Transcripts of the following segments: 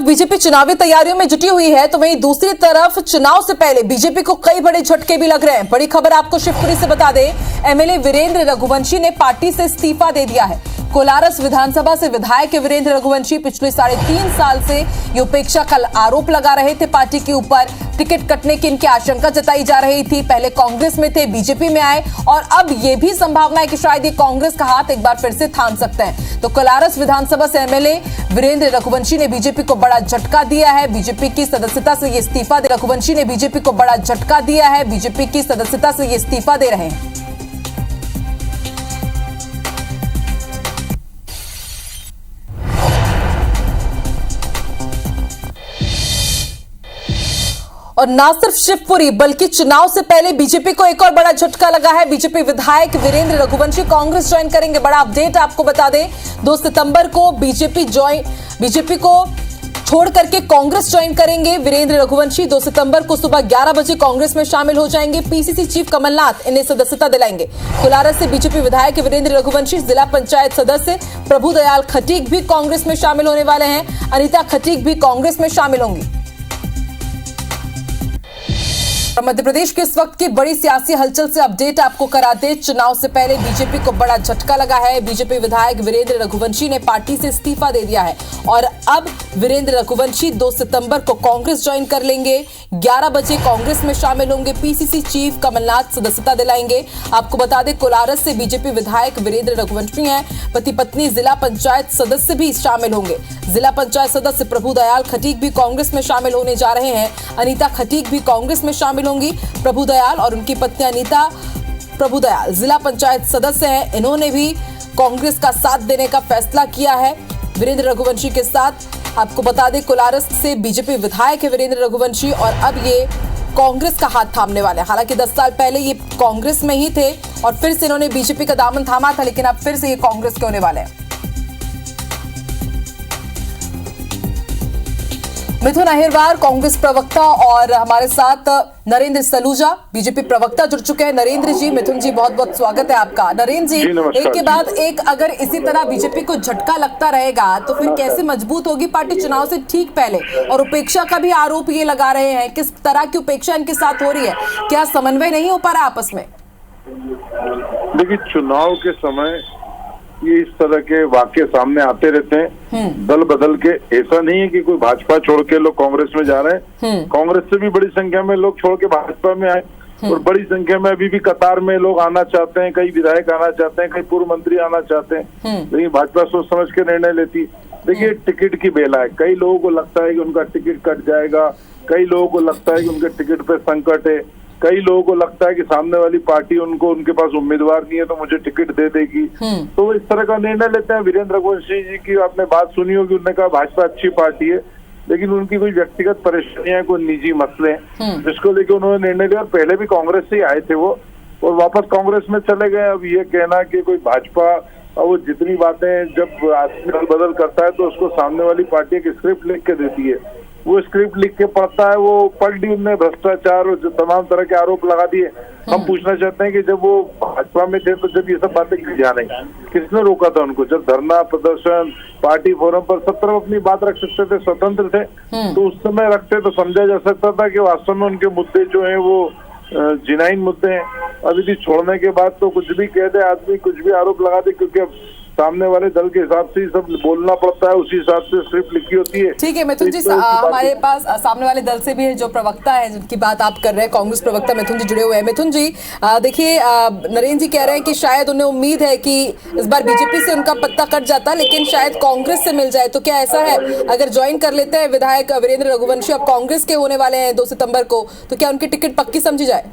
BJP चुनावी तैयारियों में जुटी हुई है, तो वहीं दूसरी तरफ चुनाव से पहले बीजेपी को कई बड़े झटके भी लग रहे हैं। बड़ी खबर आपको शिवपुरी से बता दें, एमएलए वीरेंद्र रघुवंशी ने पार्टी से इस्तीफा दे दिया है। कोलारस विधानसभा से विधायक वीरेंद्र रघुवंशी पिछले 3.5 साल से ये उपेक्षा का आरोप लगा रहे थे पार्टी के ऊपर। टिकट कटने की इनकी आशंका जताई जा रही थी। पहले कांग्रेस में थे, बीजेपी में आए और अब ये भी संभावना है कि शायद ये कांग्रेस का हाथ एक बार फिर से थाम सकते हैं। तो कोलारस विधानसभा से एमएलए वीरेंद्र रघुवंशी ने बीजेपी को बड़ा झटका दिया है। बीजेपी की सदस्यता से ये इस्तीफा दे रघुवंशी ने बीजेपी को बड़ा झटका दिया है। बीजेपी की सदस्यता से ये इस्तीफा दे रहे हैं। और ना सिर्फ शिवपुरी बल्कि चुनाव से पहले बीजेपी को एक और बड़ा झटका लगा है। बीजेपी विधायक वीरेंद्र रघुवंशी कांग्रेस ज्वाइन करेंगे। बड़ा अपडेट आपको बता दें, 2 सितंबर को बीजेपी को छोड़ करके कांग्रेस ज्वाइन करेंगे वीरेंद्र रघुवंशी। 2 सितंबर को सुबह 11 बजे कांग्रेस में शामिल हो जाएंगे। पीसीसी चीफ कमलनाथ इन्हें सदस्यता दिलाएंगे। कोलारस से बीजेपी विधायक वीरेंद्र रघुवंशी, जिला पंचायत सदस्य प्रभुदयाल खटीक भी कांग्रेस में शामिल होने वाले हैं। अनीता खटीक भी कांग्रेस में शामिल होंगी। मध्य प्रदेश के इस वक्त की बड़ी सियासी हलचल से अपडेट आपको कराते, चुनाव से पहले बीजेपी को बड़ा झटका लगा है। बीजेपी विधायक वीरेंद्र रघुवंशी ने पार्टी से इस्तीफा दे दिया है और अब वीरेंद्र रघुवंशी 2 सितंबर को कांग्रेस ज्वाइन कर लेंगे। 11 बजे कांग्रेस में शामिल होंगे। पीसीसी चीफ कमलनाथ सदस्यता दिलाएंगे। आपको बता दें, कोलारस से बीजेपी विधायक वीरेंद्र रघुवंशी हैं। पति पत्नी जिला पंचायत सदस्य भी शामिल होंगे। जिला पंचायत सदस्य प्रभुदयाल खटीक भी कांग्रेस में शामिल होने जा रहे हैं। अनीता खटीक भी कांग्रेस में शामिल होंगी। प्रभुदयाल और उनकी पत्नी अनीता प्रभुदयाल जिला पंचायत सदस्य हैं। इन्होंने भी कांग्रेस का साथ देने का फैसला किया है वीरेंद्र रघुवंशी के साथ। आपको बता दें, कोलारस से बीजेपी विधायक है वीरेंद्र रघुवंशी और अब ये कांग्रेस का हाथ थामने वाले हैं। हालांकि 10 साल पहले ये कांग्रेस में ही थे और फिर से इन्होंने बीजेपी का दामन थामा था, लेकिन अब फिर से ये कांग्रेस के होने वाले हैं। मिथुन अहिरवार कांग्रेस प्रवक्ता और हमारे साथ नरेंद्र सलूजा बीजेपी प्रवक्ता जुड़ चुके हैं। नरेंद्र जी, मिथुन जी, बहुत बहुत स्वागत है आपका। नरेंद्र जी, एक के बाद एक अगर इसी तरह बीजेपी को झटका लगता रहेगा तो फिर कैसे मजबूत होगी पार्टी चुनाव से ठीक पहले? और उपेक्षा का भी आरोप ये लगा रहे हैं, किस तरह की उपेक्षा इनके साथ हो रही है? क्या समन्वय नहीं हो पा रहा आपस में? देखिए, चुनाव के समय ये इस तरह के वाक्य सामने आते रहते हैं दल बदल के। ऐसा नहीं है कि कोई भाजपा छोड़ के लोग कांग्रेस में जा रहे हैं। कांग्रेस से भी बड़ी संख्या में लोग छोड़ के भाजपा में आए और बड़ी संख्या में अभी भी कतार में लोग आना चाहते हैं। कई विधायक आना चाहते हैं, कई पूर्व मंत्री आना चाहते हैं, लेकिन भाजपा सोच समझ के निर्णय लेती। देखिए, टिकट की बेला है। कई लोगों को लगता है कि उनका टिकट कट जाएगा, कई लोगों को लगता है कि उनके टिकट पे संकट है, कई लोगों को लगता है कि सामने वाली पार्टी उनके पास उम्मीदवार नहीं है तो मुझे टिकट दे देगी। तो इस तरह का निर्णय लेते हैं। वीरेंद्र रघुवंशी जी की आपने बात सुनी होगी, उन्होंने कहा भाजपा अच्छी पार्टी है, लेकिन उनकी कोई व्यक्तिगत परेशानियां, कोई निजी मसले हैं जिसको लेकर उन्होंने निर्णय लिया। और पहले भी कांग्रेस से ही आए थे वो और वापस कांग्रेस में चले गए। अब ये कहना कि कोई भाजपा और वो जितनी बातें जब आदमी दल बदल करता है तो उसको सामने वाली पार्टी एक स्क्रिप्ट लिख के देती है, वो स्क्रिप्ट लिख के पढ़ता है, वो पढ़ ली उनने, भ्रष्टाचार और तमाम तरह के आरोप लगा दिए। हम पूछना चाहते हैं कि जब वो भाजपा में थे तो जब ये सब बातें की जा रही, किसने रोका था उनको? जब धरना प्रदर्शन पार्टी फोरम पर सब तरफ अपनी बात रख सकते थे, स्वतंत्र थे, तो उस समय रखते तो समझा जा सकता था कि वास्तव में उनके मुद्दे जो है वो जिनाइन मुद्दे हैं। अभी भी छोड़ने के बाद तो कुछ भी कह दे आदमी, कुछ भी आरोप लगा दे, क्योंकि अब सामने वाले दल के हिसाब से सब बोलना पड़ता है, उसी हिसाब से स्क्रिप्ट लिखी होती है। ठीक है मिथुन जी, हमारे पास सामने वाले दल से भी है जो प्रवक्ता है जिनकी बात आप कर रहे हैं, कांग्रेस प्रवक्ता मिथुन जी जुड़े हुए हैं। मिथुन जी, देखिए, नरेंद्र जी कह रहे हैं कि शायद उन्हें उम्मीद है कि इस बार बीजेपी से उनका पत्ता कट जाता, लेकिन शायद कांग्रेस से मिल जाए। तो क्या ऐसा है? अगर ज्वाइन कर लेते हैं विधायक वीरेंद्र रघुवंशी, अब कांग्रेस के होने वाले हैं 2 सितंबर को, तो क्या उनकी टिकट पक्की समझी जाए?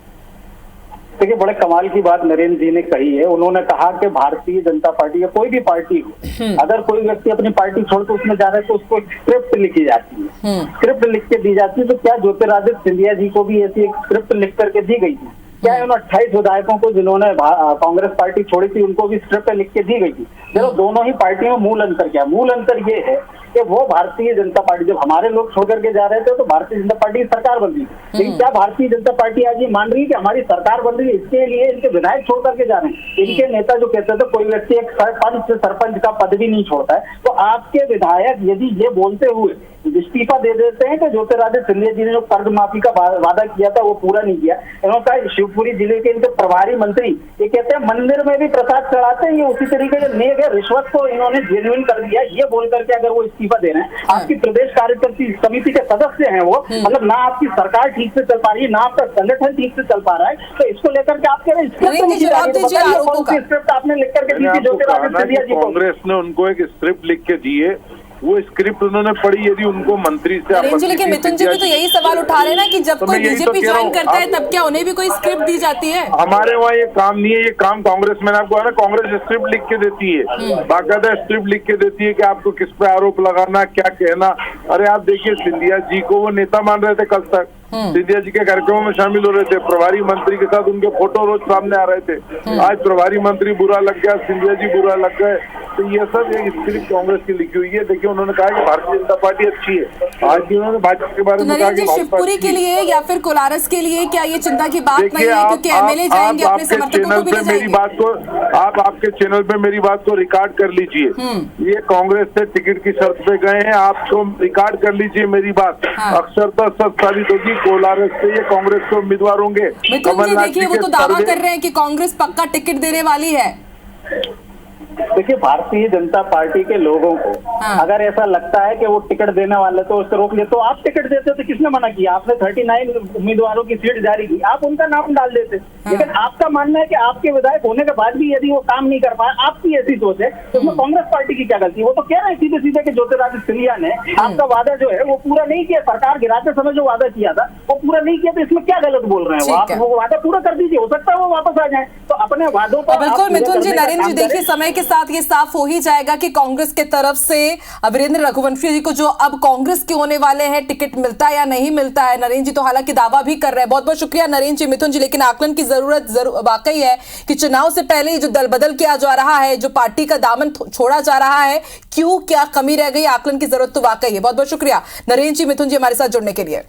देखिए, बड़े कमाल की बात नरेंद्र जी ने कही है। उन्होंने कहा कि भारतीय जनता पार्टी या कोई भी पार्टी हो, अगर कोई व्यक्ति अपनी पार्टी छोड़ के उसमें जा रहा है तो उसको एक स्क्रिप्ट लिखी जाती है, स्क्रिप्ट लिख के दी जाती है। तो क्या ज्योतिरादित्य सिंधिया जी को भी ऐसी एक स्क्रिप्ट लिख करके दी गई थी? क्या उन 28 विधायकों को जिन्होंने कांग्रेस पार्टी छोड़ी थी उनको भी स्क्रिप्ट लिख के दी गई थी? देखो, दोनों ही पार्टियों में मूल अंतर क्या है? मूल अंतर ये है कि वो भारतीय जनता पार्टी, जब हमारे लोग छोड़ करके जा रहे थे तो भारतीय जनता पार्टी की सरकार बन रही थी, लेकिन क्या भारतीय जनता पार्टी आज ये मान रही है कि हमारी सरकार बन रही है, इसके लिए इनके विधायक छोड़ करके जा रहे हैं? इनके नेता जो कहते थे कोई व्यक्ति एक सरपंच का पद भी नहीं छोड़ता है, तो आपके विधायक यदि ये बोलते हुए इस्तीफा दे देते हैं कि ज्योतिरादित्य सिंधिया जी ने जो कर्ज माफी का वादा किया था वो पूरा नहीं किया। इन्होंने कहा शिवपुरी जिले के इनके प्रभारी मंत्री ये कहते हैं मंदिर में भी प्रसाद चढ़ाते हैं, ये उसी तरीके से नेक है, रिश्वत को इन्होंने जेन्युइन कर दिया। ये बोल करके अगर वो इस्तीफा दे रहे हैं, आपकी प्रदेश कार्यकारिणी समिति के सदस्य हैं वो, मतलब ना आपकी सरकार ठीक से चल पा रही है, ना आपका संगठन ठीक से चल पा रहा है, तो इसको लेकर के आप कह रहे हैं स्क्रिप्ट आपने लिख करके दी थी ज्योतिरादित्य सिंधिया जी को। कांग्रेस ने उनको एक स्क्रिप्ट लिख के दी है, वो स्क्रिप्ट उन्होंने पढ़ी, यदि उनको मंत्री से नरेंद्र जी, लेकिन मिथुन जी भी तो यही सवाल उठा रहे हैं ना कि जब कोई बीजेपी ज्वाइन करता है तब क्या उन्हें भी कोई स्क्रिप्ट दी जाती है? हमारे वहाँ ये काम नहीं है, ये काम कांग्रेस में आपको है ना, कांग्रेस स्क्रिप्ट लिख के देती है, बाकायदा स्क्रिप्ट लिख के देती है कि आपको किस पे आरोप लगाना, क्या कहना। अरे आप देखिए सिंधिया जी को वो नेता मान रहे थे कल तक, सिंधिया जी के कार्यक्रमों में शामिल हो रहे थे, प्रभारी मंत्री के साथ उनके फोटो रोज सामने आ रहे थे। आज प्रभारी मंत्री बुरा लग गया, सिंधिया जी बुरा लग गए, तो ये सब एक स्क्रिप्ट कांग्रेस की लिखी हुई है। देखिए उन्होंने कहा कि भारतीय जनता पार्टी अच्छी है, आज भी उन्होंने भाजपा के बारे में कहा कि शिवपुरी के लिए या फिर कोलारस के लिए क्या ये चिंता की बात नहीं है, क्योंकि एमएलए जाएंगे अपने समर्थकों को भी ले जाएंगे? आप आपके चैनल पे मेरी बात को रिकॉर्ड कर लीजिए, ये कांग्रेस से टिकट की शर्त पे गए हैं, आप तो रिकॉर्ड कर लीजिए मेरी बात, अक्षरतः सच साबित होगी, कोलारस से ये कांग्रेस के उम्मीदवार होंगे। मिथुन जी देखिए वो तो दावा कर रहे हैं कि कांग्रेस पक्का टिकट देने वाली है। देखिए भारतीय जनता पार्टी के लोगों को अगर ऐसा लगता है कि वो टिकट देने वाले तो उसको रोक ले, तो आप टिकट देते तो किसने मना किया? आपने 39 उम्मीदवारों की सीट जारी की, आप उनका नाम डाल देते। लेकिन आपका मानना है कि आपके विधायक होने के बाद भी यदि वो काम नहीं कर पाए, आपकी ऐसी सोच है, तो उसमें कांग्रेस पार्टी की क्या गलती? वो तो कह रहे हैं सीधे सीधे कि ज्योतिरादित्य सिंधिया ने आपका वादा जो है वो पूरा नहीं किया, सरकार गिराते समय जो वादा किया था वो पूरा नहीं किया, तो इसमें क्या गलत बोल रहे हैं? आप वो वादा पूरा कर दीजिए, हो सकता है वो वापस आ जाए, तो अपने वादों पर। बिल्कुल मिथुन जी, नरेंद्र जी देखिए समय के साथ ये साफ हो ही जाएगा कि कांग्रेस के तरफ से वीरेंद्र रघुवंशी जी को जो अब कांग्रेस के होने वाले हैं टिकट मिलता है या नहीं मिलता है। नरेंद्र जी तो हालांकि दावा भी कर रहे हैं। बहुत बहुत शुक्रिया नरेंद्र जी, मिथुन जी, लेकिन आकलन की जरूरत वाकई है कि चुनाव से पहले जो दल बदल किया जा रहा है, जो पार्टी का दामन छोड़ा जा रहा है, क्यों क्या कमी रह गई, आकलन की जरूरत तो वाकई है। बहुत बहुत शुक्रिया नरेंद्र जी, मिथुन जी हमारे साथ जुड़ने के लिए।